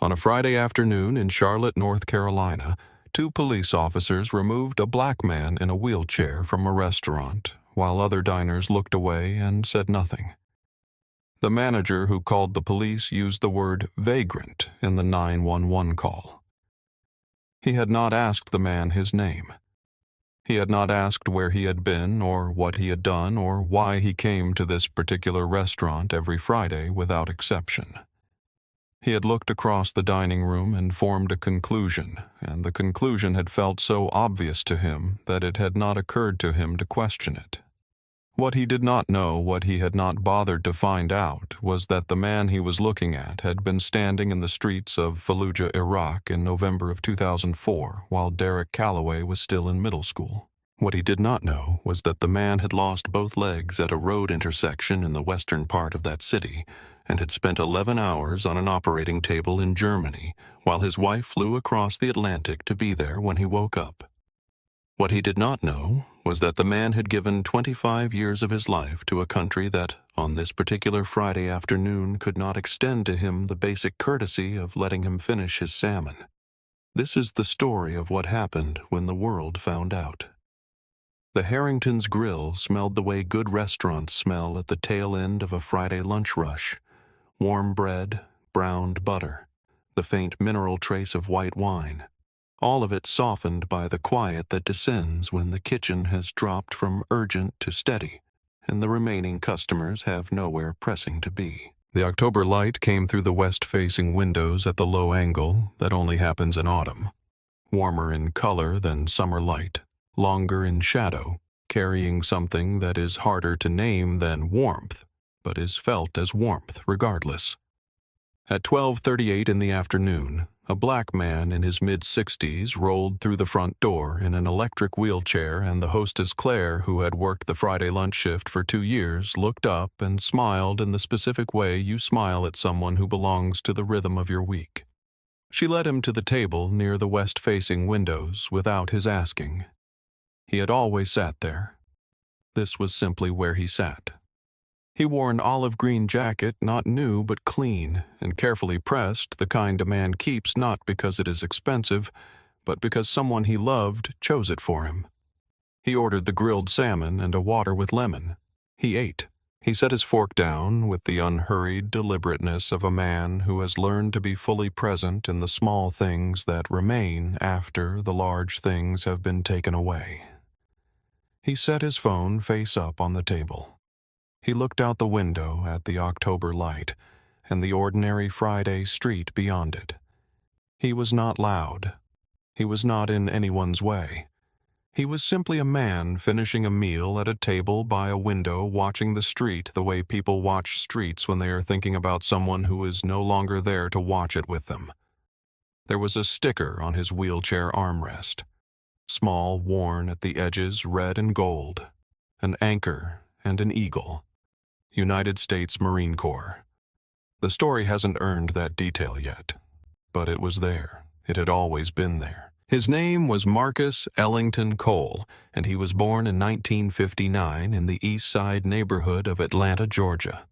On a Friday afternoon in Charlotte, North Carolina, two police officers removed a black man in a wheelchair from a restaurant, while other diners looked away and said nothing. The manager who called the police used the word vagrant in the 911 call. He had not asked the man his name. He had not asked where he had been or what he had done or why he came to this particular restaurant every Friday without exception. He had looked across the dining room and formed a conclusion, and the conclusion had felt so obvious to him that it had not occurred to him to question it. What he did not know, what he had not bothered to find out, was that the man he was looking at had been standing in the streets of Fallujah, Iraq in November of 2004 while Derek Calloway was still in middle school. What he did not know was that the man had lost both legs at a road intersection in the western part of that city and had spent 11 hours on an operating table in Germany while his wife flew across the Atlantic to be there when he woke up. What he did not know was that the man had given 25 years of his life to a country that, on this particular Friday afternoon, could not extend to him the basic courtesy of letting him finish his salmon. This is the story of what happened when the world found out. The Harrington's Grill smelled the way good restaurants smell at the tail end of a Friday lunch rush. Warm bread, browned butter, the faint mineral trace of white wine, all of it softened by the quiet that descends when the kitchen has dropped from urgent to steady, and the remaining customers have nowhere pressing to be. The October light came through the west-facing windows at the low angle that only happens in autumn, warmer in color than summer light, longer in shadow, carrying something that is harder to name than warmth, but is felt as warmth regardless. At 12:38 in the afternoon, a black man in his mid-60s rolled through the front door in an electric wheelchair, and the hostess Claire, who had worked the Friday lunch shift for 2 years, looked up and smiled in the specific way you smile at someone who belongs to the rhythm of your week. She led him to the table near the west-facing windows without his asking. He had always sat there. This was simply where he sat. He wore an olive green jacket, not new but clean, and carefully pressed, the kind a man keeps not because it is expensive, but because someone he loved chose it for him. He ordered the grilled salmon and a water with lemon. He ate. He set his fork down with the unhurried deliberateness of a man who has learned to be fully present in the small things that remain after the large things have been taken away. He set his phone face up on the table. He looked out the window at the October light and the ordinary Friday street beyond it. He was not loud. He was not in anyone's way. He was simply a man finishing a meal at a table by a window watching the street the way people watch streets when they are thinking about someone who is no longer there to watch it with them. There was a sticker on his wheelchair armrest, small, worn at the edges, red and gold, an anchor and an eagle. United States Marine Corps. The story hasn't earned that detail yet, but it was there. It had always been there. His name was Marcus Ellington Cole, and he was born in 1959 in the East Side neighborhood of Atlanta, Georgia.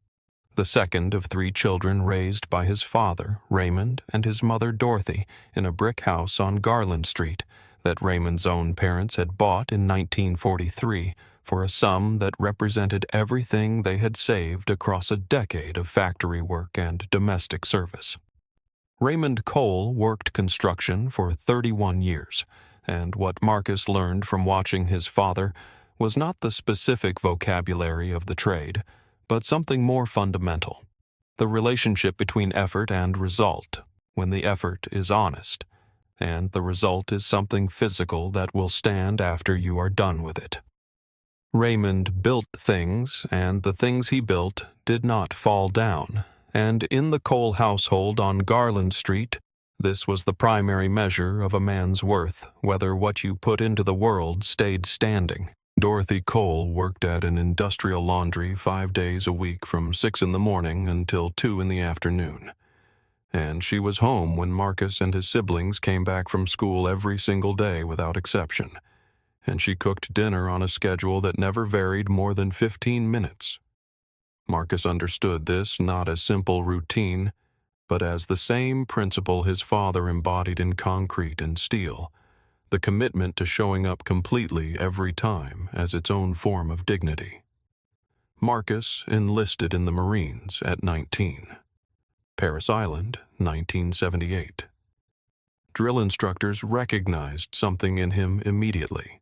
The second of 3 children raised by his father, Raymond, and his mother, Dorothy, in a brick house on Garland Street that Raymond's own parents had bought in 1943 for a sum that represented everything they had saved across a decade of factory work and domestic service. Raymond Cole worked construction for 31 years, and what Marcus learned from watching his father was not the specific vocabulary of the trade, but something more fundamental: the relationship between effort and result, when the effort is honest, and the result is something physical that will stand after you are done with it. Raymond built things, and the things he built did not fall down, and in the Cole household on Garland Street, this was the primary measure of a man's worth, whether what you put into the world stayed standing. Dorothy Cole worked at an industrial laundry 5 days a week from 6 in the morning until 2 in the afternoon. And she was home when Marcus and his siblings came back from school every single day without exception. And she cooked dinner on a schedule that never varied more than 15 minutes. Marcus understood this not as simple routine, but as the same principle his father embodied in concrete and steel, the commitment to showing up completely every time as its own form of dignity. Marcus enlisted in the Marines at 19. Paris Island, 1978. Drill instructors recognized something in him immediately.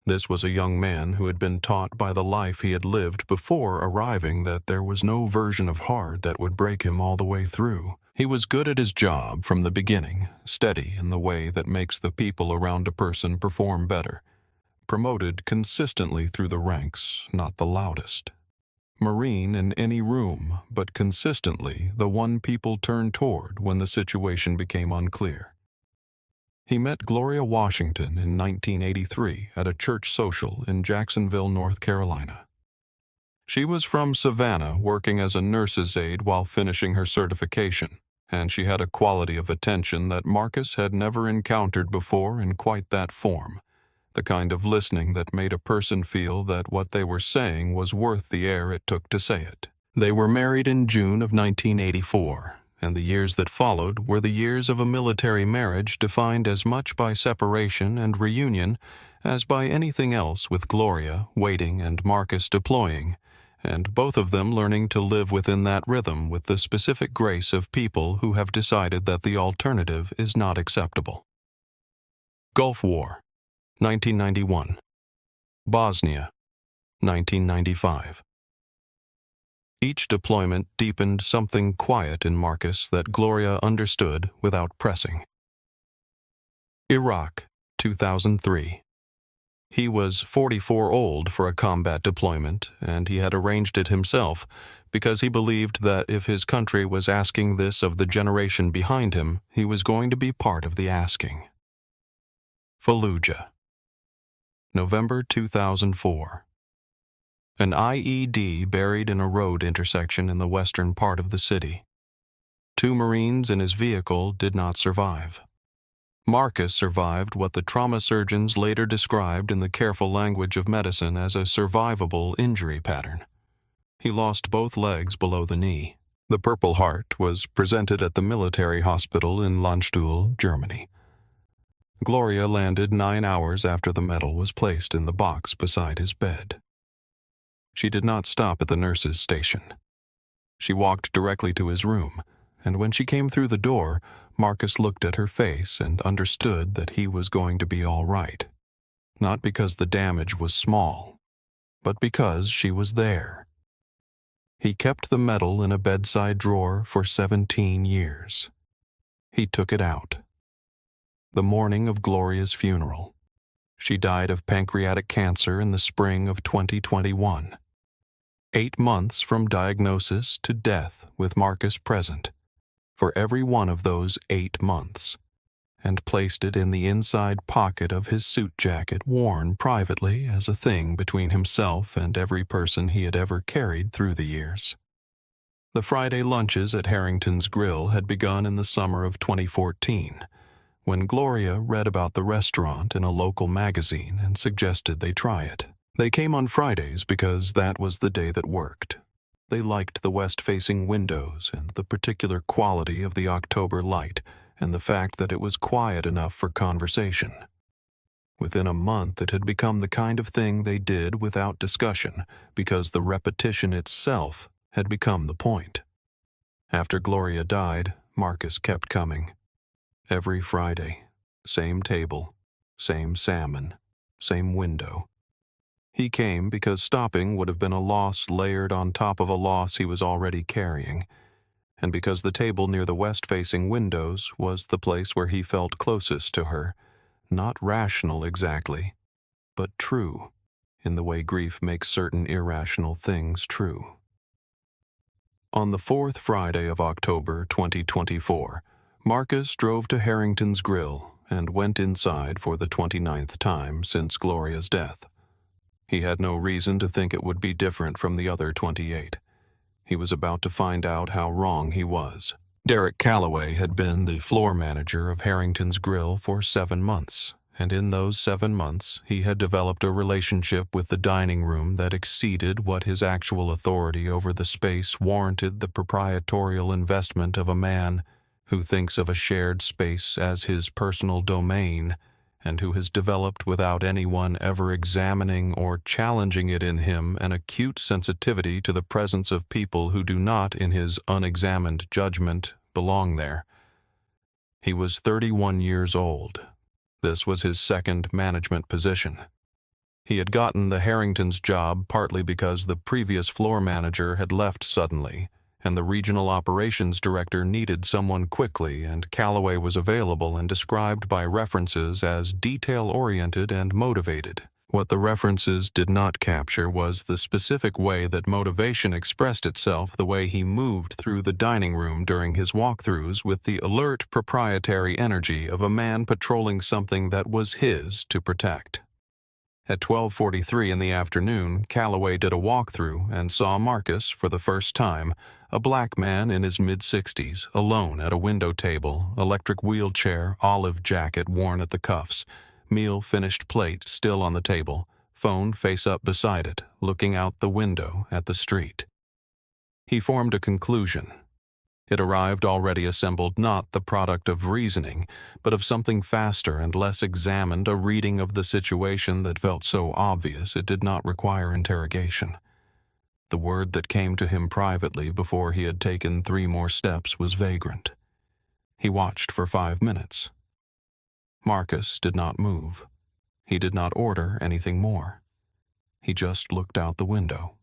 This was a young man who had been taught by the life he had lived before arriving that there was no version of hard that would break him all the way through. He was good at his job from the beginning, steady in the way that makes the people around a person perform better. Promoted consistently through the ranks, not the loudest. Marine in any room, but consistently the one people turned toward when the situation became unclear. He met Gloria Washington in 1983 at a church social in Jacksonville, North Carolina. She was from Savannah, working as a nurse's aide while finishing her certification, and she had a quality of attention that Marcus had never encountered before in quite that form, the kind of listening that made a person feel that what they were saying was worth the air it took to say it. They were married in June of 1984. And the years that followed were the years of a military marriage defined as much by separation and reunion as by anything else, with Gloria waiting and Marcus deploying, and both of them learning to live within that rhythm with the specific grace of people who have decided that the alternative is not acceptable. Gulf War, 1991. Bosnia, 1995. Each deployment deepened something quiet in Marcus that Gloria understood without pressing. Iraq, 2003. He was 44 old for a combat deployment, and he had arranged it himself because he believed that if his country was asking this of the generation behind him, he was going to be part of the asking. Fallujah, November 2004. An IED buried in a road intersection in the western part of the city. 2 Marines in his vehicle did not survive. Marcus survived what the trauma surgeons later described in the careful language of medicine as a survivable injury pattern. He lost both legs below the knee. The Purple Heart was presented at the military hospital in Landstuhl, Germany. Gloria landed 9 hours after the medal was placed in the box beside his bed. She did not stop at the nurse's station. She walked directly to his room, and when she came through the door, Marcus looked at her face and understood that he was going to be all right. Not because the damage was small, but because she was there. He kept the medal in a bedside drawer for 17 years. He took it out. The morning of Gloria's funeral. She died of pancreatic cancer in the spring of 2021. 8 months from diagnosis to death with Marcus present, for every one of those 8 months, and placed it in the inside pocket of his suit jacket, worn privately as a thing between himself and every person he had ever carried through the years. The Friday lunches at Harrington's Grill had begun in the summer of 2014, when Gloria read about the restaurant in a local magazine and suggested they try it. They came on Fridays because that was the day that worked. They liked the west-facing windows and the particular quality of the October light and the fact that it was quiet enough for conversation. Within a month, it had become the kind of thing they did without discussion because the repetition itself had become the point. After Gloria died, Marcus kept coming. Every Friday, same table, same salmon, same window. He came because stopping would have been a loss layered on top of a loss he was already carrying, and because the table near the west-facing windows was the place where he felt closest to her, not rational exactly, but true, in the way grief makes certain irrational things true. On the 4th Friday of October 2024, Marcus drove to Harrington's Grill and went inside for the 29th time since Gloria's death. He had no reason to think it would be different from the other 28. He was about to find out how wrong he was. Derek Calloway had been the floor manager of Harrington's Grill for 7 months, and in those 7 months he had developed a relationship with the dining room that exceeded what his actual authority over the space warranted the proprietorial investment of a man who thinks of a shared space as his personal domain, and who has developed without anyone ever examining or challenging it in him an acute sensitivity to the presence of people who do not, in his unexamined judgment, belong there. He was 31 years old. This was his second management position. He had gotten the Harringtons' job partly because the previous floor manager had left suddenly, and the regional operations director needed someone quickly, and Calloway was available and described by references as detail-oriented and motivated. What the references did not capture was the specific way that motivation expressed itself, the way he moved through the dining room during his walkthroughs with the alert proprietary energy of a man patrolling something that was his to protect. At 12:43 in the afternoon, Calloway did a walkthrough and saw Marcus, for the first time, a black man in his mid-60s, alone at a window table, electric wheelchair, olive jacket worn at the cuffs, meal finished plate still on the table, phone face up beside it, looking out the window at the street. He formed a conclusion. It arrived already assembled, not the product of reasoning, but of something faster and less examined, a reading of the situation that felt so obvious it did not require interrogation. The word that came to him privately before he had taken 3 more steps was vagrant. He watched for 5 minutes. Marcus did not move. He did not order anything more. He just looked out the window.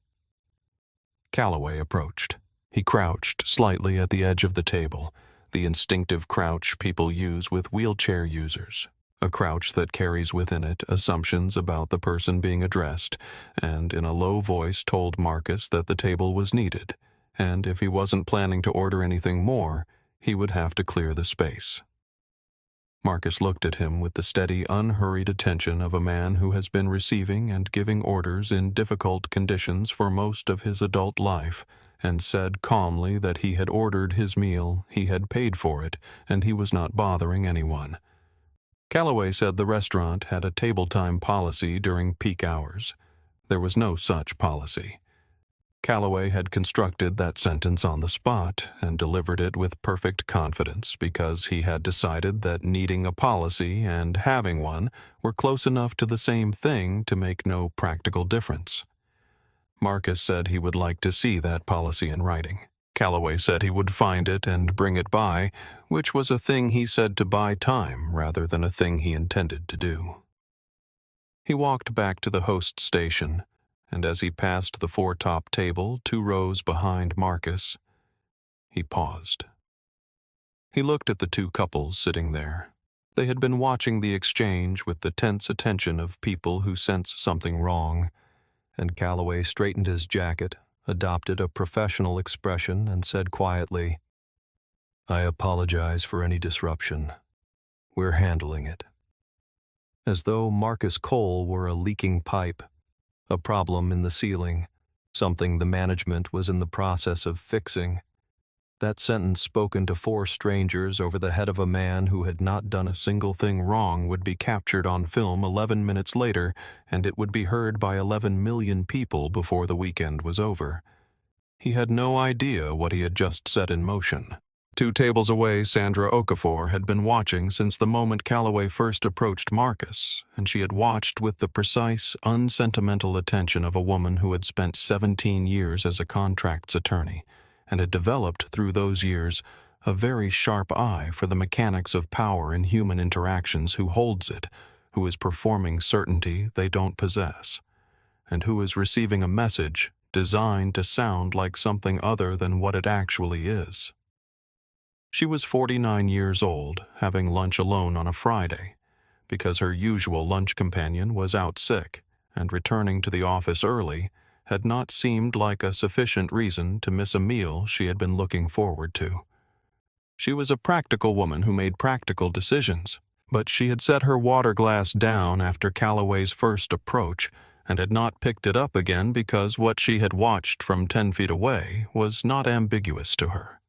Calloway approached. He crouched slightly at the edge of the table, the instinctive crouch people use with wheelchair users, a crouch that carries within it assumptions about the person being addressed, and in a low voice told Marcus that the table was needed, and if he wasn't planning to order anything more, he would have to clear the space. Marcus looked at him with the steady, unhurried attention of a man who has been receiving and giving orders in difficult conditions for most of his adult life, and said calmly that he had ordered his meal, he had paid for it, and he was not bothering anyone. Calloway said the restaurant had a table time policy during peak hours. There was no such policy. Calloway had constructed that sentence on the spot and delivered it with perfect confidence because he had decided that needing a policy and having one were close enough to the same thing to make no practical difference. Marcus said he would like to see that policy in writing. Calloway said he would find it and bring it by, which was a thing he said to buy time rather than a thing he intended to do. He walked back to the host station, and as he passed the 4-top table 2 rows behind Marcus, he paused. He looked at the 2 couples sitting there. They had been watching the exchange with the tense attention of people who sense something wrong, and Calloway straightened his jacket, adopted a professional expression, and said quietly, "I apologize for any disruption. We're handling it." As though Marcus Cole were a leaking pipe, a problem in the ceiling, something the management was in the process of fixing. That sentence spoken to 4 strangers over the head of a man who had not done a single thing wrong would be captured on film 11 minutes later, and it would be heard by 11 million people before the weekend was over. He had no idea what he had just set in motion. 2 tables away, Sandra Okafor had been watching since the moment Calloway first approached Marcus, and she had watched with the precise, unsentimental attention of a woman who had spent 17 years as a contracts attorney, and had developed through those years a very sharp eye for the mechanics of power in human interactions, who holds it, who is performing certainty they don't possess, and who is receiving a message designed to sound like something other than what it actually is. She was 49 years old, having lunch alone on a Friday, because her usual lunch companion was out sick, and returning to the office early had not seemed like a sufficient reason to miss a meal she had been looking forward to. She was a practical woman who made practical decisions, but she had set her water glass down after Calloway's first approach and had not picked it up again because what she had watched from 10 feet away was not ambiguous to her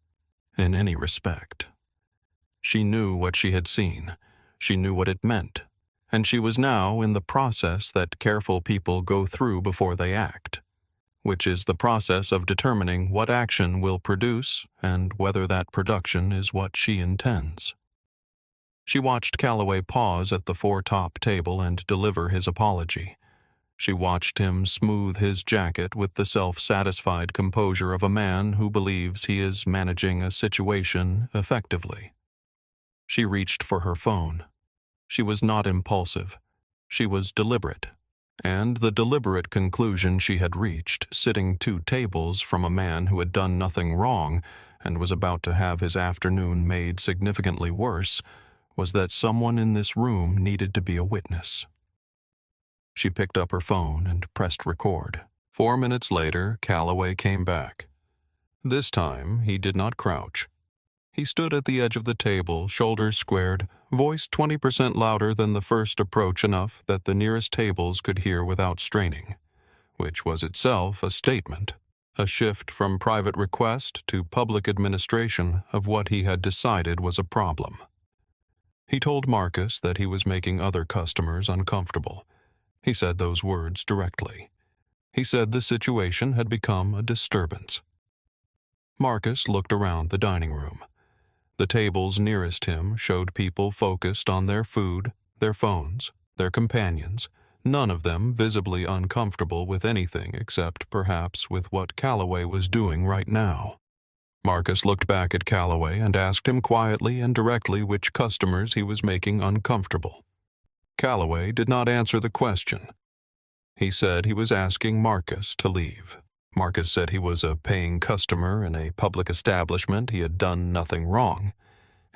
in any respect. She knew what she had seen. She knew what it meant. and she was now in the process that careful people go through before they act, which is the process of determining what action will produce and whether that production is what she intends. She watched Calloway pause at the foretop table and deliver his apology. She watched him smooth his jacket with the self-satisfied composure of a man who believes he is managing a situation effectively. She reached for her phone. She was not impulsive. She was deliberate. And the deliberate conclusion she had reached, sitting 2 tables from a man who had done nothing wrong and was about to have his afternoon made significantly worse, was that someone in this room needed to be a witness. She picked up her phone and pressed record. 4 minutes later, Calloway came back. This time, he did not crouch. He stood at the edge of the table, shoulders squared, voice 20% louder than the first approach, enough that the nearest tables could hear without straining, which was itself a statement, a shift from private request to public administration of what he had decided was a problem. He told Marcus that he was making other customers uncomfortable. He said those words directly. He said the situation had become a disturbance. Marcus looked around the dining room. The tables nearest him showed people focused on their food, their phones, their companions, none of them visibly uncomfortable with anything except perhaps with what Calloway was doing right now. Marcus looked back at Calloway and asked him quietly and directly which customers he was making uncomfortable. Calloway did not answer the question. He said he was asking Marcus to leave. Marcus said he was a paying customer in a public establishment, he had done nothing wrong,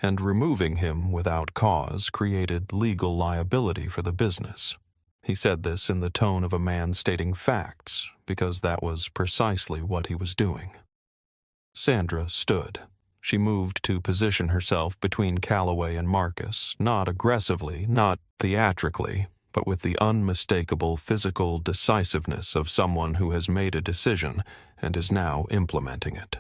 and removing him without cause created legal liability for the business. He said this in the tone of a man stating facts, because that was precisely what he was doing. Sandra stood. She moved to position herself between Calloway and Marcus, not aggressively, not theatrically, but with the unmistakable physical decisiveness of someone who has made a decision and is now implementing it.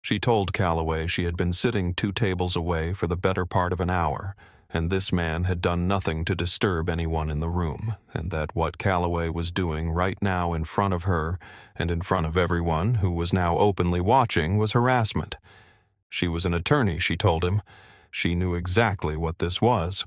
She told Calloway she had been sitting 2 tables away for the better part of an hour, and this man had done nothing to disturb anyone in the room, and that what Calloway was doing right now in front of her and in front of everyone who was now openly watching was harassment. She was an attorney, she told him. She knew exactly what this was.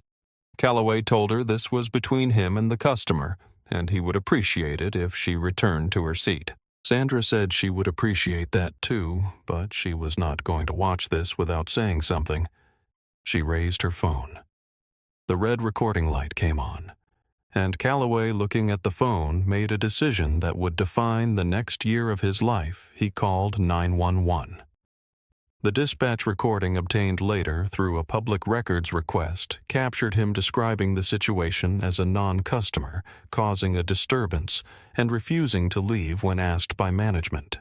Calloway told her this was between him and the customer, and he would appreciate it if she returned to her seat. Sandra said she would appreciate that too, but she was not going to watch this without saying something. She raised her phone. The red recording light came on, and Calloway, looking at the phone, made a decision that would define the next year of his life. He called 911. The dispatch recording obtained later through a public records request captured him describing the situation as a non-customer, causing a disturbance, and refusing to leave when asked by management.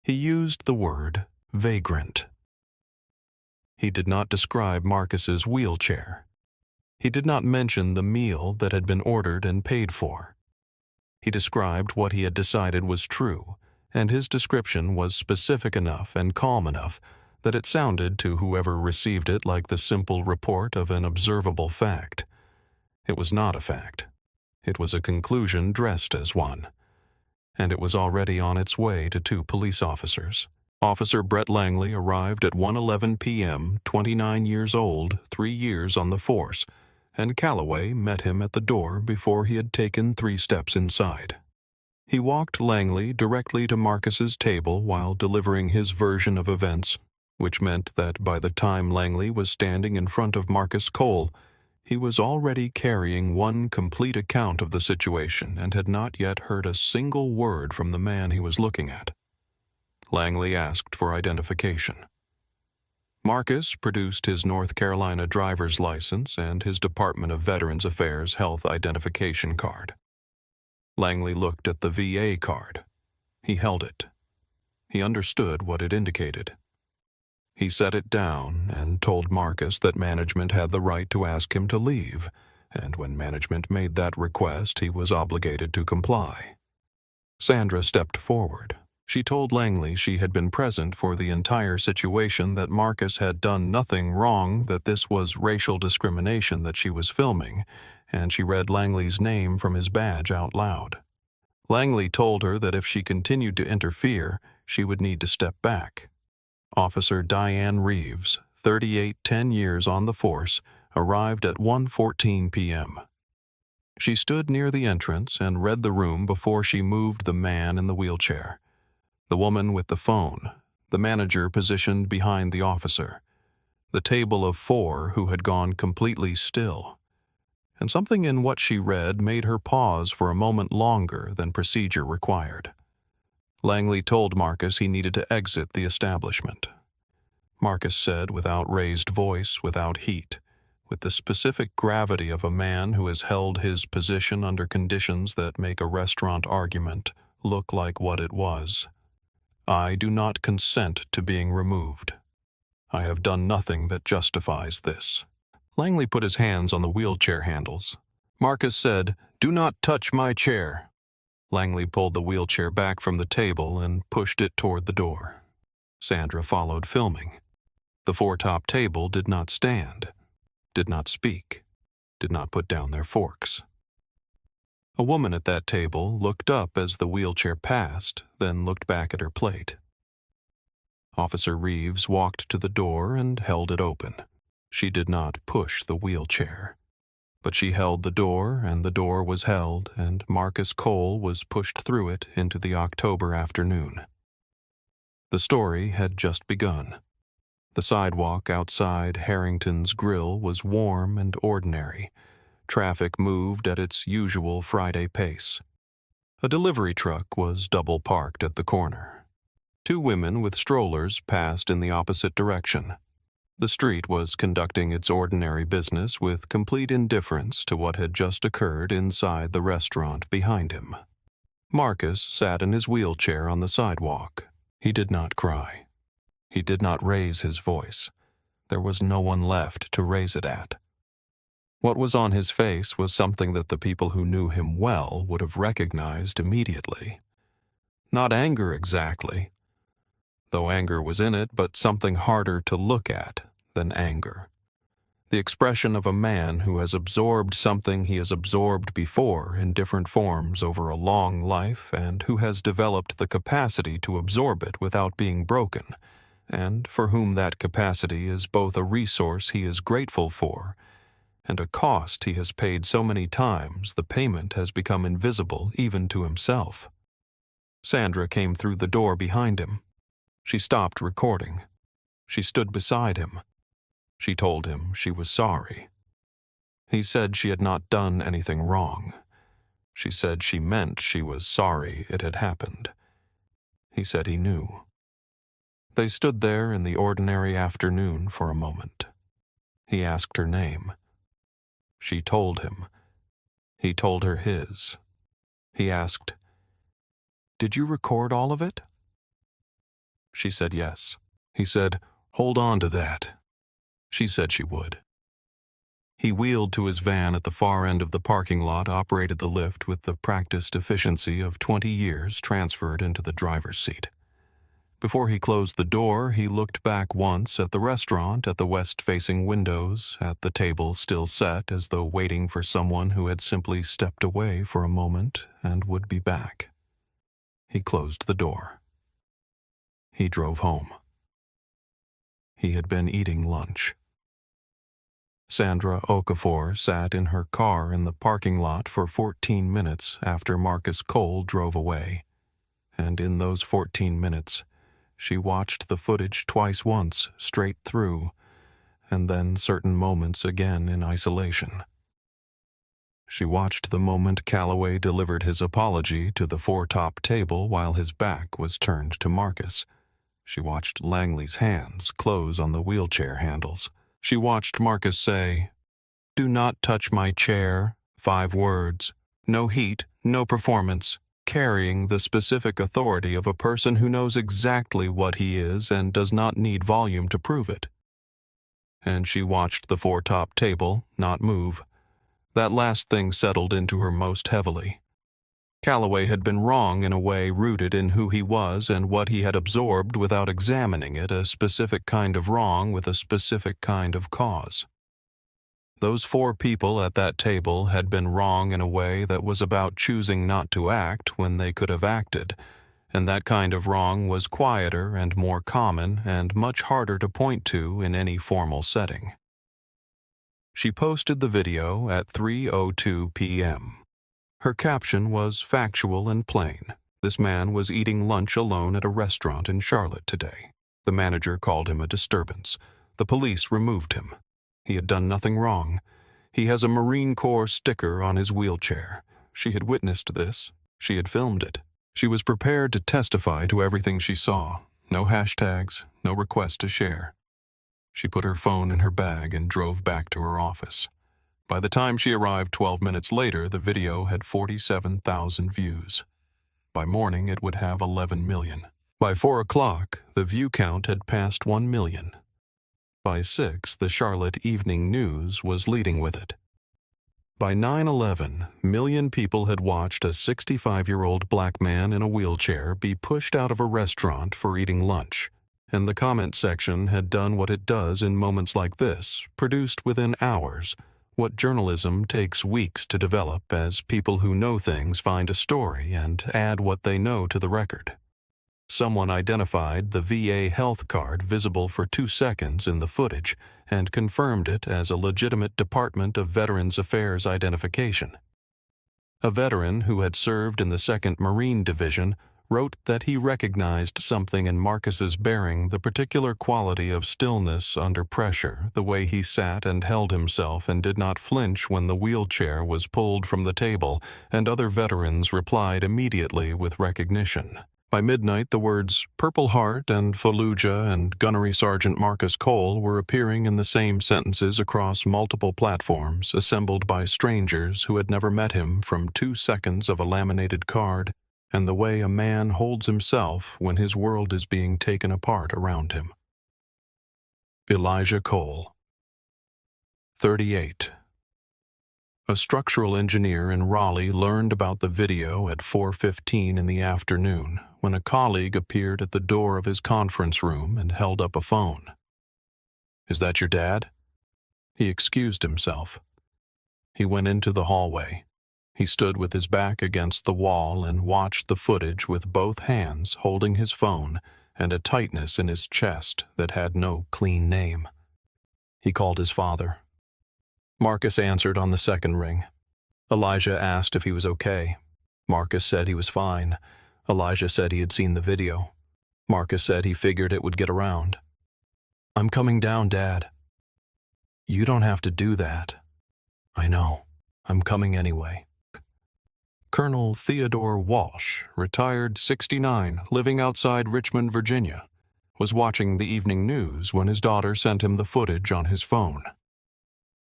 He used the word vagrant. He did not describe Marcus's wheelchair. He did not mention the meal that had been ordered and paid for. He described what he had decided was true, and his description was specific enough and calm enough that it sounded to whoever received it like the simple report of an observable fact. It was not a fact. It was a conclusion dressed as one. And it was already on its way to 2 police officers. Officer Brett Langley arrived at 1:11 p.m., 29 years old, 3 years on the force, and Calloway met him at the door before he had taken 3 steps inside. He walked Langley directly to Marcus's table while delivering his version of events, which meant that by the time Langley was standing in front of Marcus Cole, he was already carrying one complete account of the situation and had not yet heard a single word from the man he was looking at. Langley asked for identification. Marcus produced his North Carolina driver's license and his Department of Veterans Affairs health identification card. Langley looked at the VA card. He held it. He understood what it indicated. He set it down and told Marcus that management had the right to ask him to leave, and when management made that request, he was obligated to comply. Sandra stepped forward. She told Langley she had been present for the entire situation, that Marcus had done nothing wrong, that this was racial discrimination that she was filming, and she read Langley's name from his badge out loud. Langley told her that if she continued to interfere, she would need to step back. Officer Diane Reeves, 38, 10 years on the force, arrived at 1:14 p.m. She stood near the entrance and read the room before she moved the man in the wheelchair, the woman with the phone, the manager positioned behind the officer, the table of 4 who had gone completely still. And something in what she read made her pause for a moment longer than procedure required. Langley told Marcus he needed to exit the establishment. Marcus said, without raised voice, without heat, with the specific gravity of a man who has held his position under conditions that make a restaurant argument look like what it was, "I do not consent to being removed. I have done nothing that justifies this." Langley put his hands on the wheelchair handles. Marcus said, "Do not touch my chair." Langley pulled the wheelchair back from the table and pushed it toward the door. Sandra followed, filming. The 4-top table did not stand, did not speak, did not put down their forks. A woman at that table looked up as the wheelchair passed, then looked back at her plate. Officer Reeves walked to the door and held it open. She did not push the wheelchair, but she held the door, and the door was held, and Marcus Cole was pushed through it into the October afternoon. The story had just begun. The sidewalk outside Harrington's Grill was warm and ordinary. Traffic moved at its usual Friday pace. A delivery truck was double parked at the corner. 2 women with strollers passed in the opposite direction. The street was conducting its ordinary business with complete indifference to what had just occurred inside the restaurant behind him. Marcus sat in his wheelchair on the sidewalk. He did not cry. He did not raise his voice. There was no one left to raise it at. What was on his face was something that the people who knew him well would have recognized immediately. Not anger exactly, though anger was in it, but something harder to look at than anger. The expression of a man who has absorbed something he has absorbed before in different forms over a long life, and who has developed the capacity to absorb it without being broken, and for whom that capacity is both a resource he is grateful for and a cost he has paid so many times the payment has become invisible even to himself. Sandra came through the door behind him. She stopped recording. She stood beside him. She told him she was sorry. He said she had not done anything wrong. She said she meant she was sorry it had happened. He said he knew. They stood there in the ordinary afternoon for a moment. He asked her name. She told him. He told her his. He asked, "Did you record all of it?" She said yes. He said, "Hold on to that." She said she would. He wheeled to his van at the far end of the parking lot, operated the lift with the practiced efficiency of 20 years transferred into the driver's seat. Before he closed the door, he looked back once at the restaurant, at the west-facing windows, at the table still set as though waiting for someone who had simply stepped away for a moment and would be back. He closed the door. He drove home. He had been eating lunch. Sandra Okafor sat in her car in the parking lot for 14 minutes after Marcus Cole drove away, and in those 14 minutes, she watched the footage twice once, straight through, and then certain moments again in isolation. She watched the moment Calloway delivered his apology to the 4-top table while his back was turned to Marcus. She watched Langley's hands close on the wheelchair handles. She watched Marcus say, "Do not touch my chair," 5 words, no heat, no performance, carrying the specific authority of a person who knows exactly what he is and does not need volume to prove it. And she watched the 4-top table not move. That last thing settled into her most heavily. Calloway had been wrong in a way rooted in who he was and what he had absorbed without examining it, a specific kind of wrong with a specific kind of cause. Those 4 people at that table had been wrong in a way that was about choosing not to act when they could have acted, and that kind of wrong was quieter and more common and much harder to point to in any formal setting. She posted the video at 3:02 p.m. Her caption was factual and plain. This man was eating lunch alone at a restaurant in Charlotte today. The manager called him a disturbance. The police removed him. He had done nothing wrong. He has a Marine Corps sticker on his wheelchair. She had witnessed this. She had filmed it. She was prepared to testify to everything she saw. No hashtags, no request to share. She put her phone in her bag and drove back to her office. By the time she arrived 12 minutes later, the video had 47,000 views. By morning, it would have 11 million. By 4 o'clock, the view count had passed 1 million. By 6, the Charlotte Evening News was leading with it. By 9/11, million people had watched a 65-year-old black man in a wheelchair be pushed out of a restaurant for eating lunch, and the comment section had done what it does in moments like this, produced within hours what journalism takes weeks to develop as people who know things find a story and add what they know to the record. Someone identified the VA health card visible for 2 seconds in the footage and confirmed it as a legitimate Department of Veterans Affairs identification. A veteran who had served in the 2nd Marine Division wrote that he recognized something in Marcus's bearing, the particular quality of stillness under pressure, the way he sat and held himself and did not flinch when the wheelchair was pulled from the table, and other veterans replied immediately with recognition. By midnight, the words Purple Heart and Fallujah and Gunnery Sergeant Marcus Cole were appearing in the same sentences across multiple platforms, assembled by strangers who had never met him, from 2 seconds of a laminated card and the way a man holds himself when his world is being taken apart around him. Elijah Cole, 38. A structural engineer in Raleigh learned about the video at 4:15 in the afternoon when a colleague appeared at the door of his conference room and held up a phone. "Is that your dad?" He excused himself. He went into the hallway. He stood with his back against the wall and watched the footage with both hands holding his phone and a tightness in his chest that had no clean name. He called his father. Marcus answered on the second ring. Elijah asked if he was okay. Marcus said he was fine. Elijah said he had seen the video. Marcus said he figured it would get around. "I'm coming down, Dad." "You don't have to do that." "I know. I'm coming anyway." Colonel Theodore Walsh, retired 69, living outside Richmond, Virginia, was watching the evening news when his daughter sent him the footage on his phone.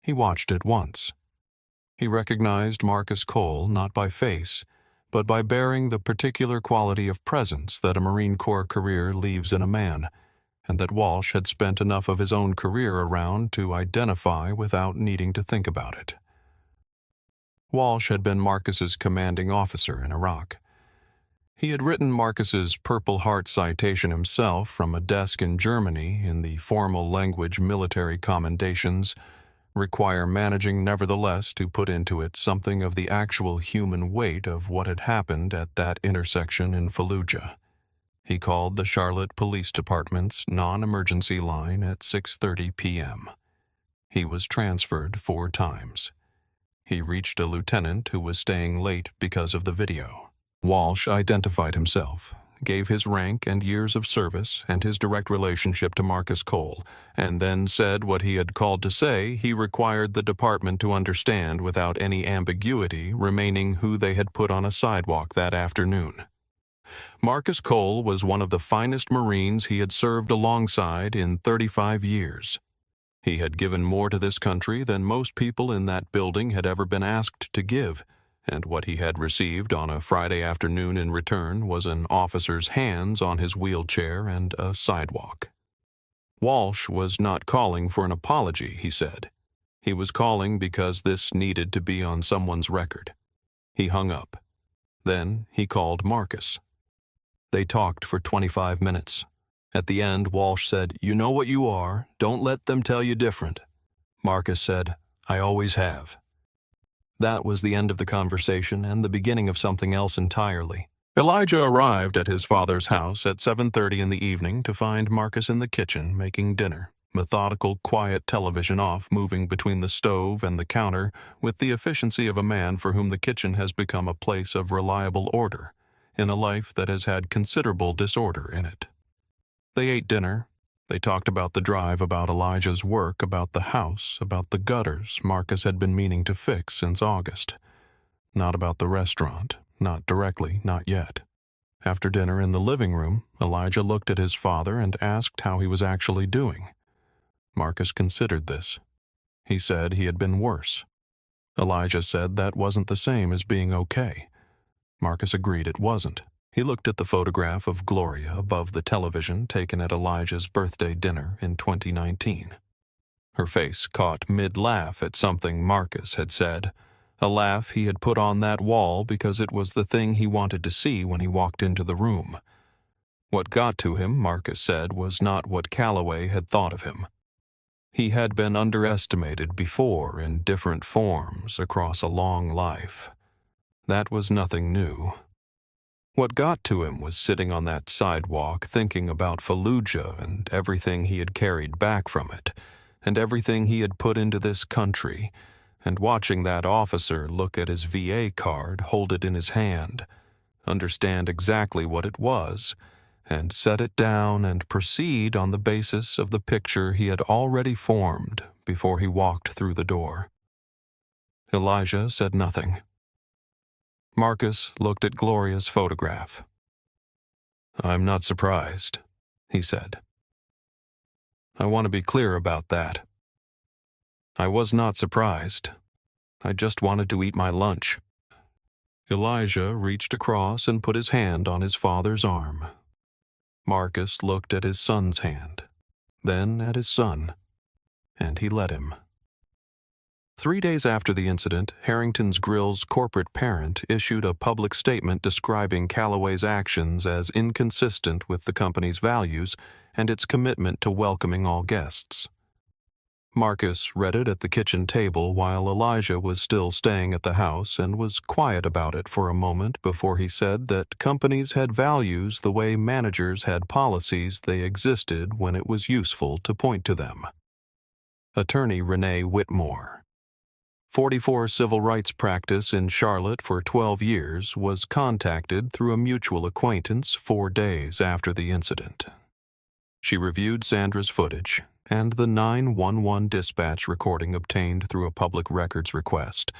He watched it once. He recognized Marcus Cole not by face, but by bearing the particular quality of presence that a Marine Corps career leaves in a man, and that Walsh had spent enough of his own career around to identify without needing to think about it. Walsh had been Marcus's commanding officer in Iraq. He had written Marcus's Purple Heart citation himself from a desk in Germany in the formal language military commendations, require managing nevertheless to put into it something of the actual human weight of what had happened at that intersection in Fallujah. He called the Charlotte Police Department's non-emergency line at 6:30 p.m. He was transferred 4 times. He reached a lieutenant who was staying late because of the video. Walsh identified himself, gave his rank and years of service and his direct relationship to Marcus Cole, and then said what he had called to say he required the department to understand without any ambiguity, remaining who they had put on a sidewalk that afternoon. Marcus Cole was one of the finest Marines he had served alongside in 35 years. He had given more to this country than most people in that building had ever been asked to give, and what he had received on a Friday afternoon in return was an officer's hands on his wheelchair and a sidewalk. Walsh was not calling for an apology, he said. He was calling because this needed to be on someone's record. He hung up. Then he called Marcus. They talked for 25 minutes. At the end, Walsh said, "You know what you are. Don't let them tell you different." Marcus said, "I always have." That was the end of the conversation and the beginning of something else entirely. Elijah arrived at his father's house at 7:30 in the evening to find Marcus in the kitchen making dinner, methodical, quiet television off, moving between the stove and the counter with the efficiency of a man for whom the kitchen has become a place of reliable order in a life that has had considerable disorder in it. They ate dinner. They talked about the drive, about Elijah's work, about the house, about the gutters Marcus had been meaning to fix since August. Not about the restaurant, not directly, not yet. After dinner in the living room, Elijah looked at his father and asked how he was actually doing. Marcus considered this. He said he had been worse. Elijah said that wasn't the same as being okay. Marcus agreed it wasn't. He looked at the photograph of Gloria above the television taken at Elijah's birthday dinner in 2019. Her face caught mid-laugh at something Marcus had said, a laugh he had put on that wall because it was the thing he wanted to see when he walked into the room. What got to him, Marcus said, was not what Calloway had thought of him. He had been underestimated before in different forms across a long life. That was nothing new. What got to him was sitting on that sidewalk thinking about Fallujah and everything he had carried back from it, and everything he had put into this country, and watching that officer look at his VA card, hold it in his hand, understand exactly what it was, and set it down and proceed on the basis of the picture he had already formed before he walked through the door. Elijah said nothing. Marcus looked at Gloria's photograph. "I'm not surprised," he said. "I want to be clear about that. I was not surprised. I just wanted to eat my lunch." Elijah reached across and put his hand on his father's arm. Marcus looked at his son's hand, then at his son, and he let him. 3 days after the incident, Harrington's Grill's corporate parent issued a public statement describing Calloway's actions as inconsistent with the company's values and its commitment to welcoming all guests. Marcus read it at the kitchen table while Elijah was still staying at the house and was quiet about it for a moment before he said that companies had values the way managers had policies they existed when it was useful to point to them. Attorney Renee Whitmore, 44 civil rights practice in Charlotte for 12 years, was contacted through a mutual acquaintance 4 days after the incident. She reviewed Sandra's footage and the 911 dispatch recording obtained through a public records request,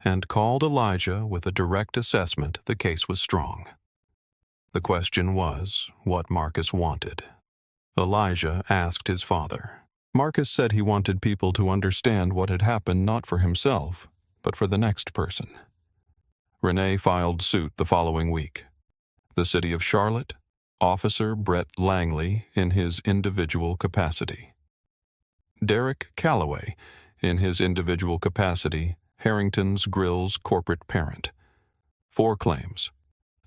and called Elijah with a direct assessment the case was strong. The question was what Marcus wanted. Elijah asked his father. Marcus said he wanted people to understand what had happened not for himself, but for the next person. Renee filed suit the following week. The City of Charlotte, Officer Brett Langley in his individual capacity. Derek Calloway in his individual capacity, Harrington's Grill's corporate parent. 4 claims.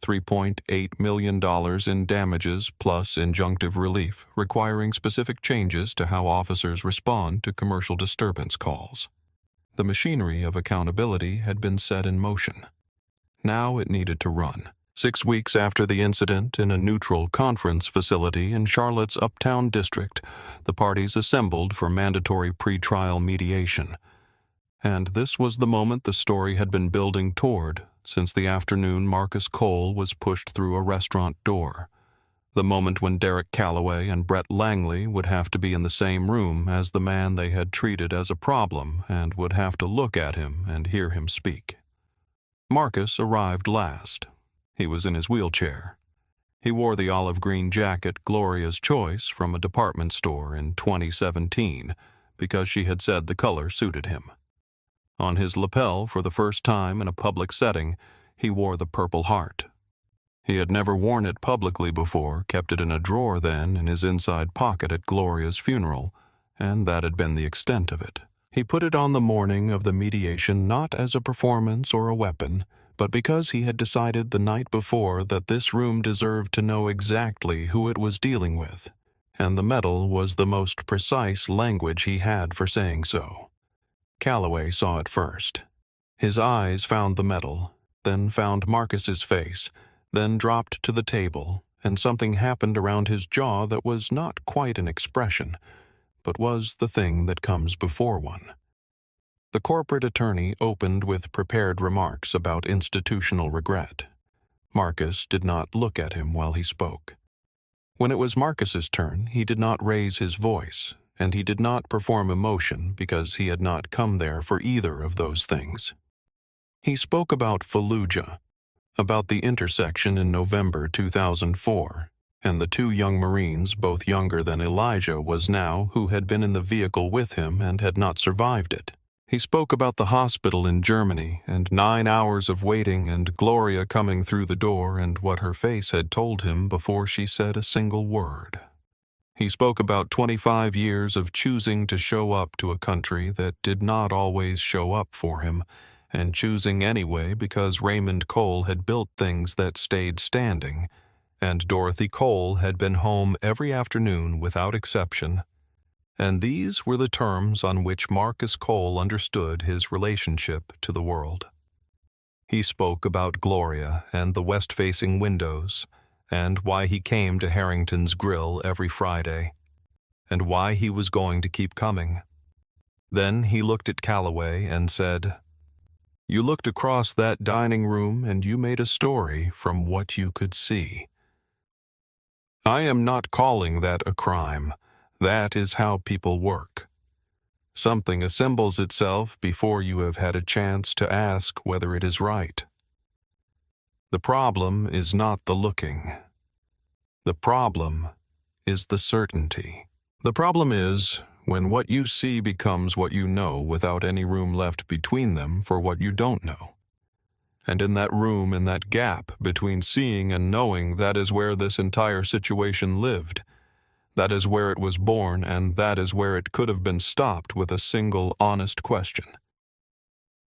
$3.8 million in damages plus injunctive relief requiring specific changes to how officers respond to commercial disturbance calls. The machinery of accountability had been set in motion. Now it needed to run. 6 weeks after the incident, in a neutral conference facility in Charlotte's Uptown District, the parties assembled for mandatory pretrial mediation. And this was the moment the story had been building toward since the afternoon Marcus Cole was pushed through a restaurant door. The moment when Derek Calloway and Brett Langley would have to be in the same room as the man they had treated as a problem and would have to look at him and hear him speak. Marcus arrived last. He was in his wheelchair. He wore the olive green jacket Gloria's choice from a department store in 2017 because she had said the color suited him. On his lapel, for the first time in a public setting, he wore the Purple Heart. He had never worn it publicly before, kept it in a drawer then in his inside pocket at Gloria's funeral, and that had been the extent of it. He put it on the morning of the mediation not as a performance or a weapon, but because he had decided the night before that this room deserved to know exactly who it was dealing with, and the metal was the most precise language he had for saying so. Calloway saw it first. His eyes found the metal, then found Marcus's face, then dropped to the table, and something happened around his jaw that was not quite an expression, but was the thing that comes before one. The corporate attorney opened with prepared remarks about institutional regret. Marcus did not look at him while he spoke. When it was Marcus's turn, he did not raise his voice, and he did not perform emotion because he had not come there for either of those things. He spoke about Fallujah, about the intersection in November 2004, and the two young Marines, both younger than Elijah was now, who had been in the vehicle with him and had not survived it. He spoke about the hospital in Germany and 9 hours of waiting and Gloria coming through the door and what her face had told him before she said a single word. He spoke about 25 years of choosing to show up to a country that did not always show up for him, and choosing anyway because Raymond Cole had built things that stayed standing, and Dorothy Cole had been home every afternoon without exception. And these were the terms on which Marcus Cole understood his relationship to the world. He spoke about Gloria and the west-facing windows, and why he came to Harrington's Grill every Friday, and why he was going to keep coming. Then he looked at Calloway and said, "You looked across that dining room and you made a story from what you could see. I am not calling that a crime. That is how people work. Something assembles itself before you have had a chance to ask whether it is right. The problem is not the looking. The problem is the certainty. The problem is when what you see becomes what you know without any room left between them for what you don't know. And in that room, in that gap between seeing and knowing, that is where this entire situation lived. That is where it was born, and that is where it could have been stopped with a single honest question."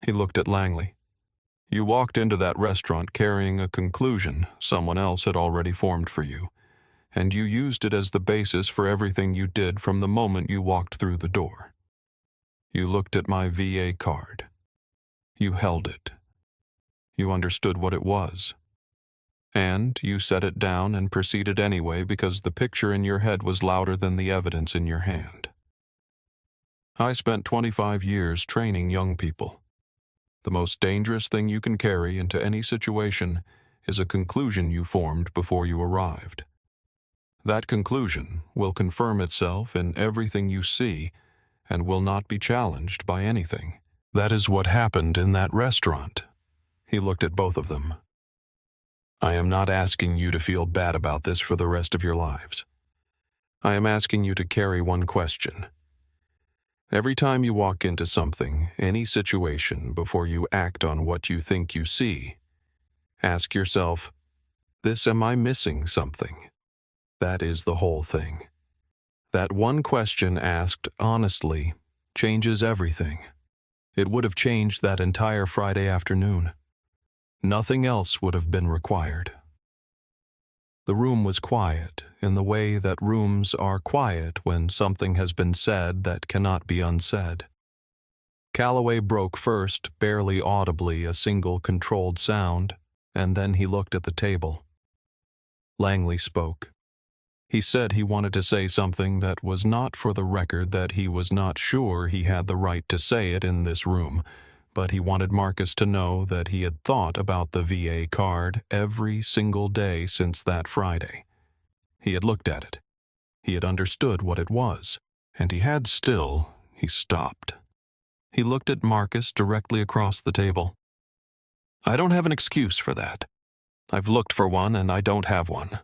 He looked at Langley. "You walked into that restaurant carrying a conclusion someone else had already formed for you, and you used it as the basis for everything you did from the moment you walked through the door. You looked at my VA card. You held it. You understood what it was. And you set it down and proceeded anyway because the picture in your head was louder than the evidence in your hand. I spent 25 years training young people. The most dangerous thing you can carry into any situation is a conclusion you formed before you arrived. That conclusion will confirm itself in everything you see and will not be challenged by anything. That is what happened in that restaurant." He looked at both of them. "I am not asking you to feel bad about this for the rest of your lives. I am asking you to carry one question. Every time you walk into something, any situation, before you act on what you think you see, ask yourself, am I missing something? That is the whole thing. That one question asked honestly changes everything. It would have changed that entire Friday afternoon. Nothing else would have been required." The room was quiet in the way that rooms are quiet when something has been said that cannot be unsaid. Calloway broke first, barely audibly, a single controlled sound, and then he looked at the table. Langley spoke. He said he wanted to say something that was not for the record, that he was not sure he had the right to say it in this room, but he wanted Marcus to know that he had thought about the VA card every single day since that Friday. He had looked at it. He had understood what it was, and he stopped. He looked at Marcus directly across the table. "I don't have an excuse for that. I've looked for one and I don't have one."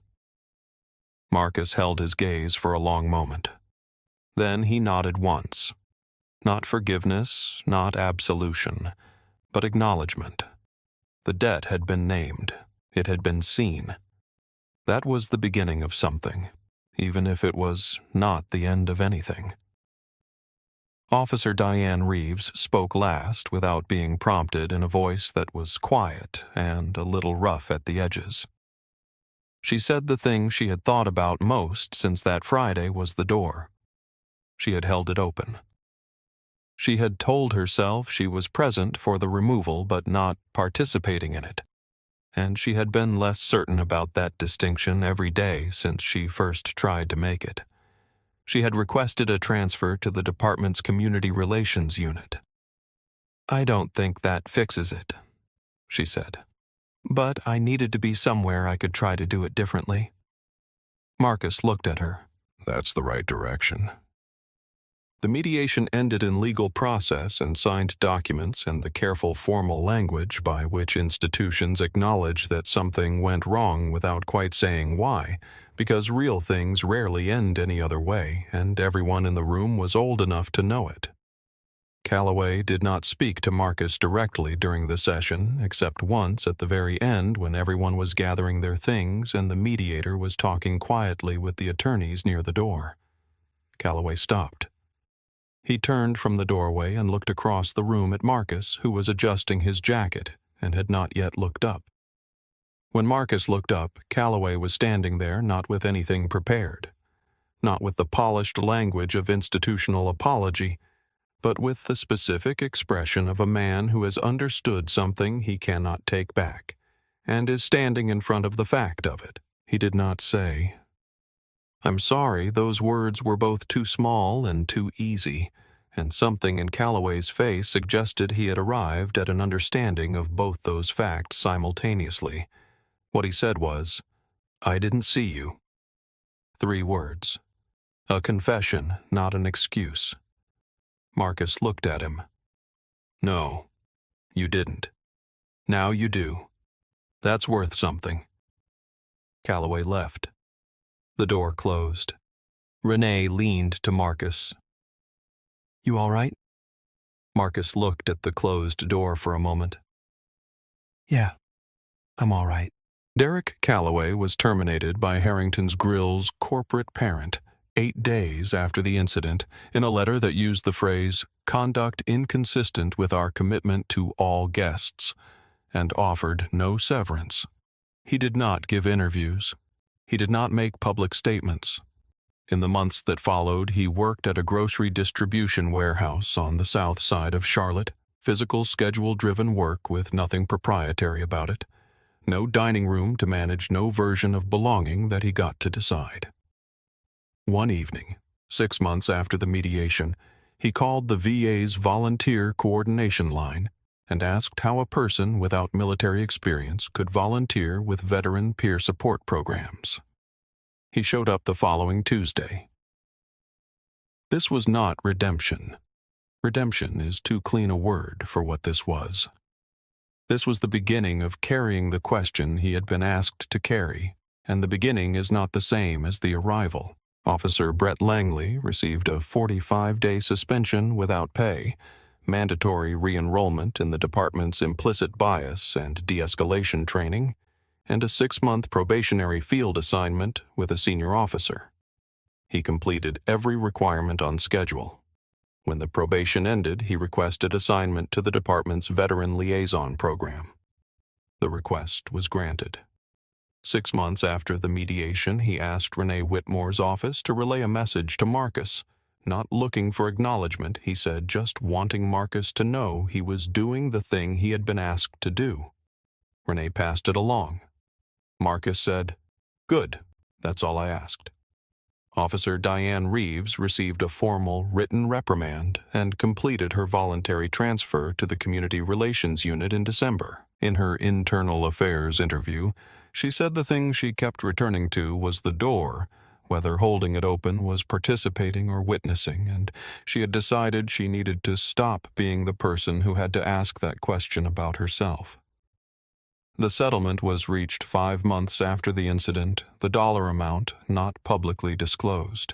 Marcus held his gaze for a long moment. Then he nodded once. Not forgiveness, not absolution, but acknowledgement. The debt had been named. It had been seen. That was the beginning of something, even if it was not the end of anything. Officer Diane Reeves spoke last without being prompted in a voice that was quiet and a little rough at the edges. She said the thing she had thought about most since that Friday was the door. She had held it open. She had told herself she was present for the removal but not participating in it, and she had been less certain about that distinction every day since she first tried to make it. She had requested a transfer to the department's community relations unit. "I don't think that fixes it," she said. "But I needed to be somewhere I could try to do it differently." Marcus looked at her. "That's the right direction." The mediation ended in legal process and signed documents and the careful formal language by which institutions acknowledge that something went wrong without quite saying why, because real things rarely end any other way, and everyone in the room was old enough to know it. Calloway did not speak to Marcus directly during the session, except once at the very end when everyone was gathering their things and the mediator was talking quietly with the attorneys near the door. Calloway stopped. He turned from the doorway and looked across the room at Marcus, who was adjusting his jacket and had not yet looked up. When Marcus looked up, Calloway was standing there not with anything prepared, not with the polished language of institutional apology, but with the specific expression of a man who has understood something he cannot take back, and is standing in front of the fact of it. He did not say, "I'm sorry, those words were both too small and too easy," and something in Calloway's face suggested he had arrived at an understanding of both those facts simultaneously. What he said was, "I didn't see you." 3 words. A confession, not an excuse. Marcus looked at him. "No, you didn't. Now you do. That's worth something." Calloway left. The door closed. Renee leaned to Marcus. "You all right?" Marcus looked at the closed door for a moment. "Yeah, I'm all right." Derek Calloway was terminated by Harrington's Grill's corporate parent 8 days after the incident in a letter that used the phrase, "conduct inconsistent with our commitment to all guests," and offered no severance. He did not give interviews. He did not make public statements. In the months that followed, he worked at a grocery distribution warehouse on the south side of Charlotte, physical schedule-driven work with nothing proprietary about it. No dining room to manage, no version of belonging that he got to decide. One evening, 6 months after the mediation, he called the VA's volunteer coordination line and asked how a person without military experience could volunteer with veteran peer support programs. He showed up the following Tuesday. This was not redemption. Redemption is too clean a word for what this was. This was the beginning of carrying the question he had been asked to carry, and the beginning is not the same as the arrival. Officer Brett Langley received a 45-day suspension without pay, mandatory re-enrollment in the department's implicit bias and de-escalation training, and a 6-month probationary field assignment with a senior officer. He completed every requirement on schedule. When the probation ended, he requested assignment to the department's Veteran Liaison Program. The request was granted. 6 months after the mediation, he asked Renee Whitmore's office to relay a message to Marcus. Not looking for acknowledgement, he said, just wanting Marcus to know he was doing the thing he had been asked to do. Renee passed it along. Marcus said, "Good, that's all I asked." Officer Diane Reeves received a formal written reprimand and completed her voluntary transfer to the Community Relations Unit in December. In her internal affairs interview, she said the thing she kept returning to was the door, whether holding it open was participating or witnessing, and she had decided she needed to stop being the person who had to ask that question about herself. The settlement was reached 5 months after the incident, the dollar amount not publicly disclosed.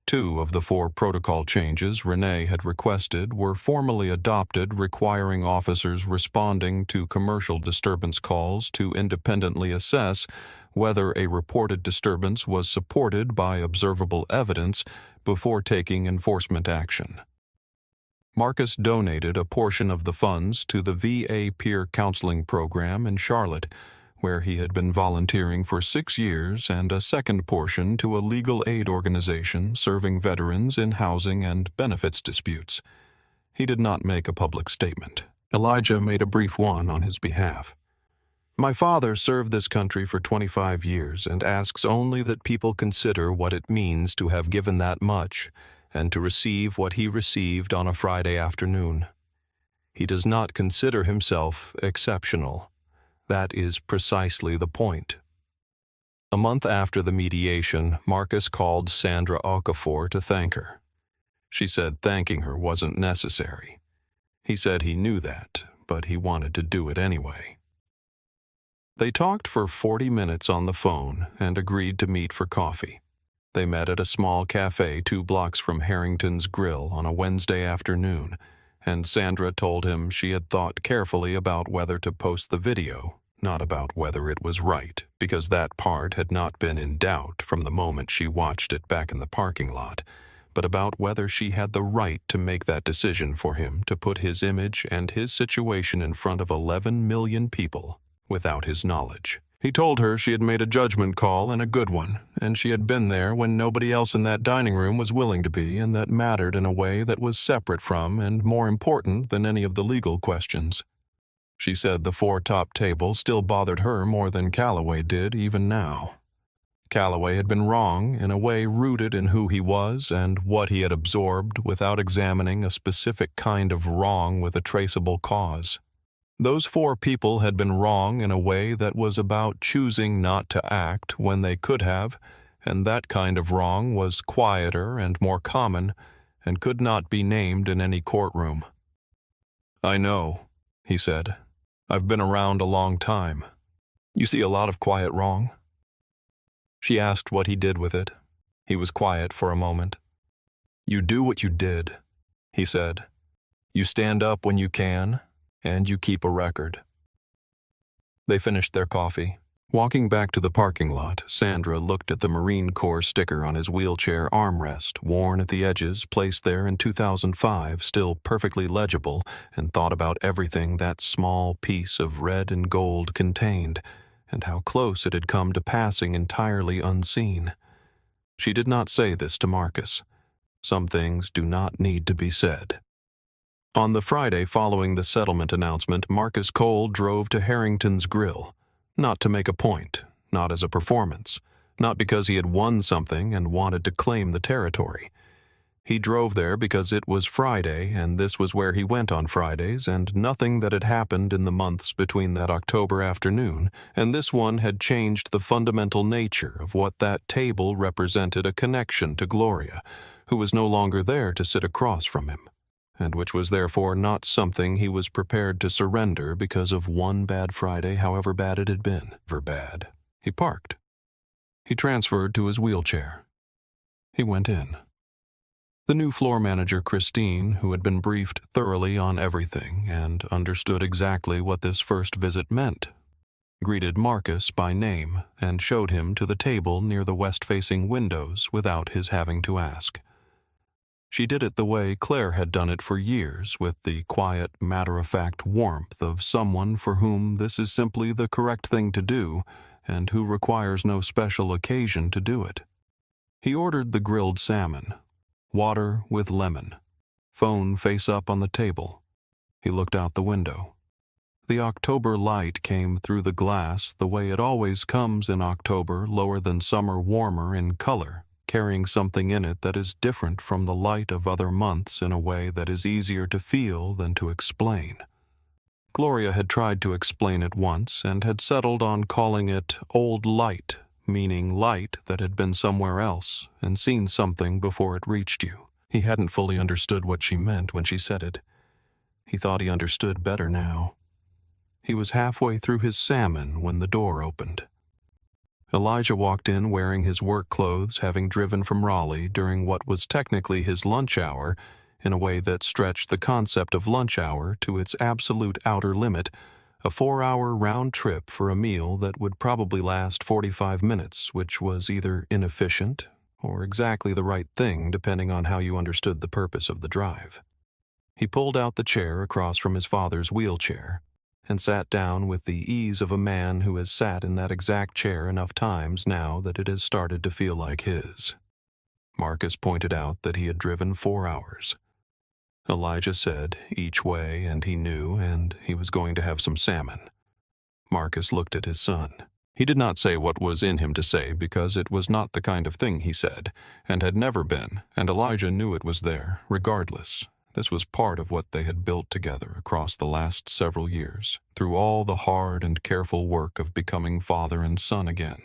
2 of the 4 protocol changes Renee had requested were formally adopted, requiring officers responding to commercial disturbance calls to independently assess whether a reported disturbance was supported by observable evidence before taking enforcement action. Marcus donated a portion of the funds to the VA peer counseling program in Charlotte, where he had been volunteering for 6 years, and a second portion to a legal aid organization serving veterans in housing and benefits disputes. He did not make a public statement. Elijah made a brief one on his behalf. My father served this country for 25 years and asks only that people consider what it means to have given that much and to receive what he received on a Friday afternoon. He does not consider himself exceptional. That is precisely the point. A month after the mediation, Marcus called Sandra Okafor to thank her. She said thanking her wasn't necessary. He said he knew that, but he wanted to do it anyway. They talked for 40 minutes on the phone and agreed to meet for coffee. They met at a small cafe 2 blocks from Harrington's Grill on a Wednesday afternoon, and Sandra told him she had thought carefully about whether to post the video, not about whether it was right, because that part had not been in doubt from the moment she watched it back in the parking lot, but about whether she had the right to make that decision for him to put his image and his situation in front of 11 million people without his knowledge. He told her she had made a judgment call and a good one, and she had been there when nobody else in that dining room was willing to be, and that mattered in a way that was separate from and more important than any of the legal questions. She said the 4 top tables still bothered her more than Calloway did even now. Calloway had been wrong in a way rooted in who he was and what he had absorbed without examining a specific kind of wrong with a traceable cause. Those 4 people had been wrong in a way that was about choosing not to act when they could have, and that kind of wrong was quieter and more common and could not be named in any courtroom. I know, he said. I've been around a long time. You see a lot of quiet wrong? She asked what he did with it. He was quiet for a moment. You do what you did, he said. You stand up when you can, and you keep a record. They finished their coffee. Walking back to the parking lot, Sandra looked at the Marine Corps sticker on his wheelchair armrest, worn at the edges, placed there in 2005, still perfectly legible, and thought about everything that small piece of red and gold contained, and how close it had come to passing entirely unseen. She did not say this to Marcus. Some things do not need to be said. On the Friday following the settlement announcement, Marcus Cole drove to Harrington's Grill, not to make a point, not as a performance, not because he had won something and wanted to claim the territory. He drove there because it was Friday, and this was where he went on Fridays, and nothing that had happened in the months between that October afternoon and this one had changed the fundamental nature of what that table represented: a connection to Gloria, who was no longer there to sit across from him, and which was therefore not something he was prepared to surrender because of one bad Friday, however bad it had been. Bad. He parked. He transferred to his wheelchair. He went in. The new floor manager, Christine, who had been briefed thoroughly on everything and understood exactly what this first visit meant, greeted Marcus by name and showed him to the table near the west-facing windows without his having to ask. She did it the way Claire had done it for years, with the quiet, matter-of-fact warmth of someone for whom this is simply the correct thing to do and who requires no special occasion to do it. He ordered the grilled salmon, water with lemon, phone face up on the table. He looked out the window. The October light came through the glass the way it always comes in October, lower than summer, warmer in color, carrying something in it that is different from the light of other months in a way that is easier to feel than to explain. Gloria had tried to explain it once and had settled on calling it old light, meaning light that had been somewhere else and seen something before it reached you. He hadn't fully understood what she meant when she said it. He thought he understood better now. He was halfway through his salmon when the door opened. Elijah walked in wearing his work clothes, having driven from Raleigh during what was technically his lunch hour in a way that stretched the concept of lunch hour to its absolute outer limit, a 4-hour round trip for a meal that would probably last 45 minutes, which was either inefficient or exactly the right thing depending on how you understood the purpose of the drive. He pulled out the chair across from his father's wheelchair and sat down with the ease of a man who has sat in that exact chair enough times now that it has started to feel like his. Marcus pointed out that he had driven 4 hours. Elijah said, each way, and he knew, and he was going to have some salmon. Marcus looked at his son. He did not say what was in him to say because it was not the kind of thing he said, and had never been, and Elijah knew it was there, regardless. This was part of what they had built together across the last several years, through all the hard and careful work of becoming father and son again,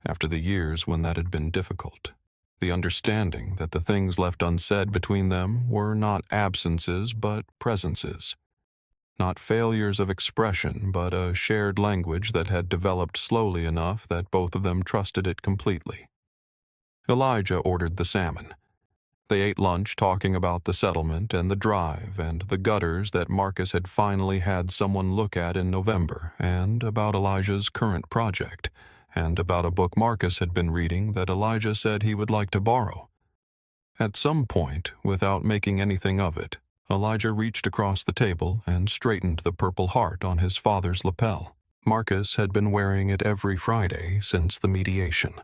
after the years when that had been difficult. The understanding that the things left unsaid between them were not absences but presences. Not failures of expression, but a shared language that had developed slowly enough that both of them trusted it completely. Elijah ordered the salmon. They ate lunch talking about the settlement and the drive and the gutters that Marcus had finally had someone look at in November, and about Elijah's current project, and about a book Marcus had been reading that Elijah said he would like to borrow. At some point, without making anything of it, Elijah reached across the table and straightened the purple heart on his father's lapel. Marcus had been wearing it every Friday since the mediation.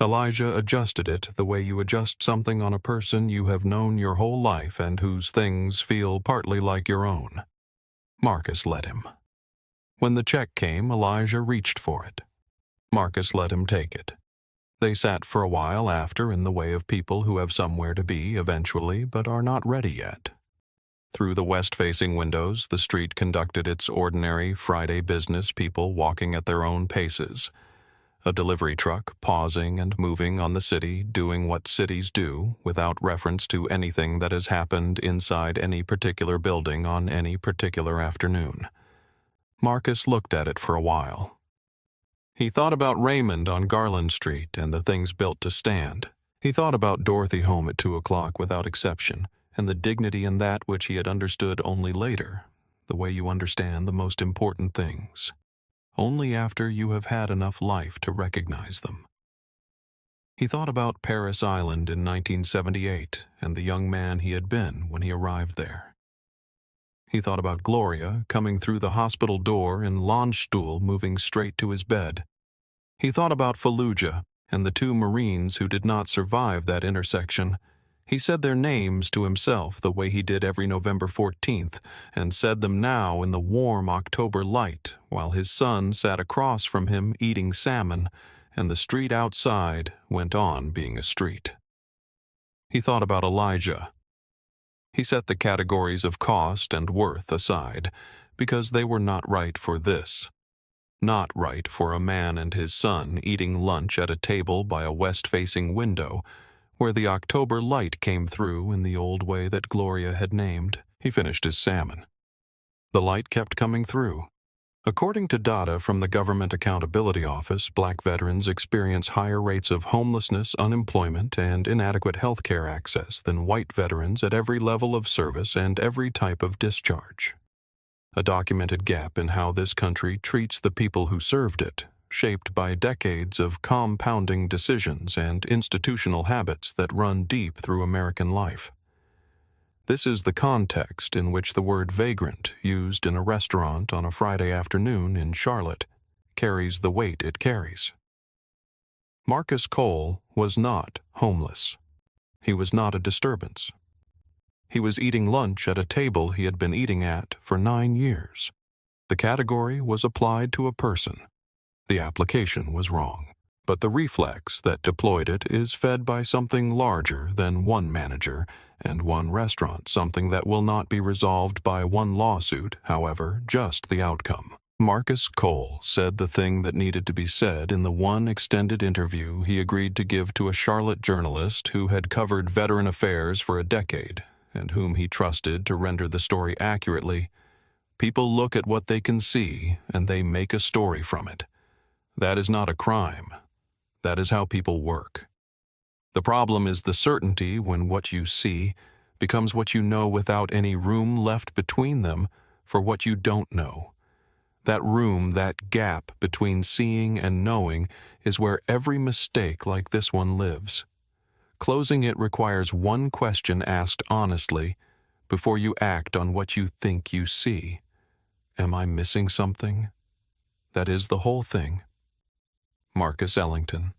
Elijah adjusted it the way you adjust something on a person you have known your whole life and whose things feel partly like your own. Marcus let him. When the check came, Elijah reached for it. Marcus let him take it. They sat for a while after in the way of people who have somewhere to be eventually but are not ready yet. Through the west-facing windows, the street conducted its ordinary Friday business, people walking at their own paces. A delivery truck pausing and moving on the city, doing what cities do, without reference to anything that has happened inside any particular building on any particular afternoon. Marcus looked at it for a while. He thought about Raymond on Garland Street and the things built to stand. He thought about Dorothy home at 2 o'clock without exception, and the dignity in that which he had understood only later, the way you understand the most important things, only after you have had enough life to recognize them. He thought about Paris Island in 1978 and the young man he had been when he arrived there. He thought about Gloria coming through the hospital door in Landstuhl moving straight to his bed. He thought about Fallujah and the 2 Marines who did not survive that intersection. He said their names to himself the way he did every November 14th, and said them now in the warm October light while his son sat across from him eating salmon, and the street outside went on being a street. He thought about Elijah. He set the categories of cost and worth aside, because they were not right for this. Not right for a man and his son eating lunch at a table by a west-facing window, where the October light came through in the old way that Gloria had named. He finished his salmon. The light kept coming through. According to data from the Government Accountability Office, Black veterans experience higher rates of homelessness, unemployment, and inadequate health care access than white veterans at every level of service and every type of discharge. A documented gap in how this country treats the people who served it, shaped by decades of compounding decisions and institutional habits that run deep through American life. This is the context in which the word vagrant, used in a restaurant on a Friday afternoon in Charlotte, carries the weight it carries. Marcus Cole was not homeless. He was not a disturbance. He was eating lunch at a table he had been eating at for 9 years. The category was applied to a person. The application was wrong, but the reflex that deployed it is fed by something larger than one manager and one restaurant, something that will not be resolved by one lawsuit, however, just the outcome. Marcus Cole said the thing that needed to be said in the one extended interview he agreed to give to a Charlotte journalist who had covered veteran affairs for a decade and whom he trusted to render the story accurately. People look at what they can see and they make a story from it. That is not a crime. That is how people work. The problem is the certainty when what you see becomes what you know without any room left between them for what you don't know. That room, that gap between seeing and knowing, is where every mistake like this one lives. Closing it requires one question asked honestly, before you act on what you think you see. Am I missing something? That is the whole thing. Marcus Ellington.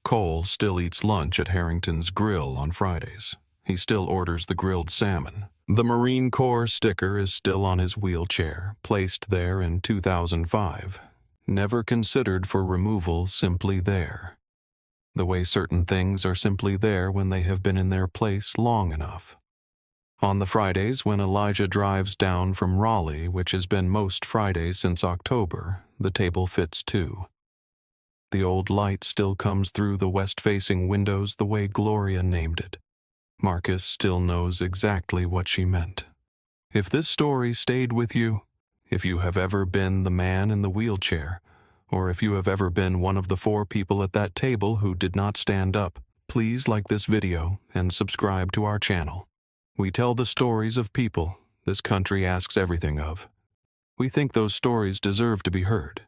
Cole still eats lunch at Harrington's Grill on Fridays. He still orders the grilled salmon. The Marine Corps sticker is still on his wheelchair, placed there in 2005. Never considered for removal, simply there. The way certain things are simply there when they have been in their place long enough. On the Fridays when Elijah drives down from Raleigh, which has been most Fridays since October, the table fits too. The old light still comes through the west-facing windows the way Gloria named it. Marcus still knows exactly what she meant. If this story stayed with you, if you have ever been the man in the wheelchair, or if you have ever been one of the 4 people at that table who did not stand up, please like this video and subscribe to our channel. We tell the stories of people this country asks everything of. We think those stories deserve to be heard.